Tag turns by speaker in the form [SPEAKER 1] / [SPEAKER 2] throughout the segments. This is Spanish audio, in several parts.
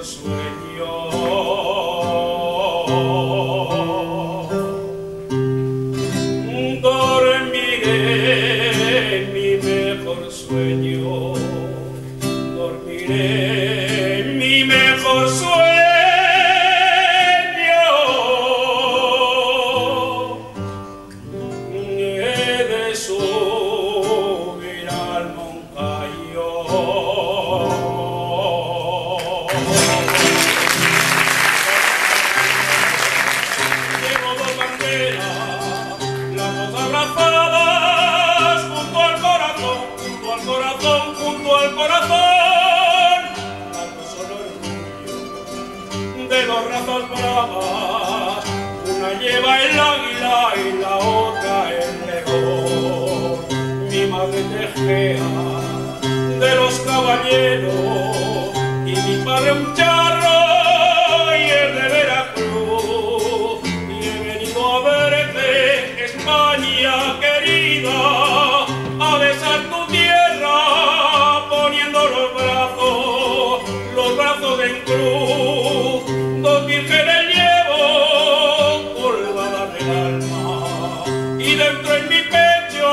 [SPEAKER 1] sueño. Dormiré mi mejor sueño, dormiré mi mejor sueño. He de subir al moncayo. Llevo dos banderas, las dos abrazadas, junto al corazón, junto al corazón, junto al corazón. Las dos son orgullo de dos razas bravas, una lleva el águila y la otra el león. Mi madre tejea de los caballeros y mi padre un charro y el de Veracruz. Y he venido a verte, España querida, a besar tu tierra, poniendo los brazos en cruz. Dos vírgenes llevo colgadas del alma y dentro en mi pecho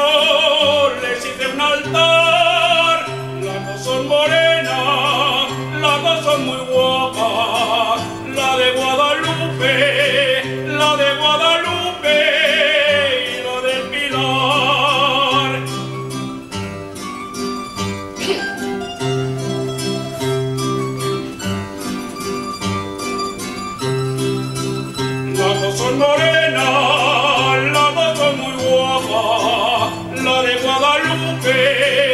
[SPEAKER 1] les hice un altar. Las dos son morenas, las dos son muy guapas, la de Guadalupe y la del Pilar. Las dos son morenas, las dos son muy guapas, la de Guadalupe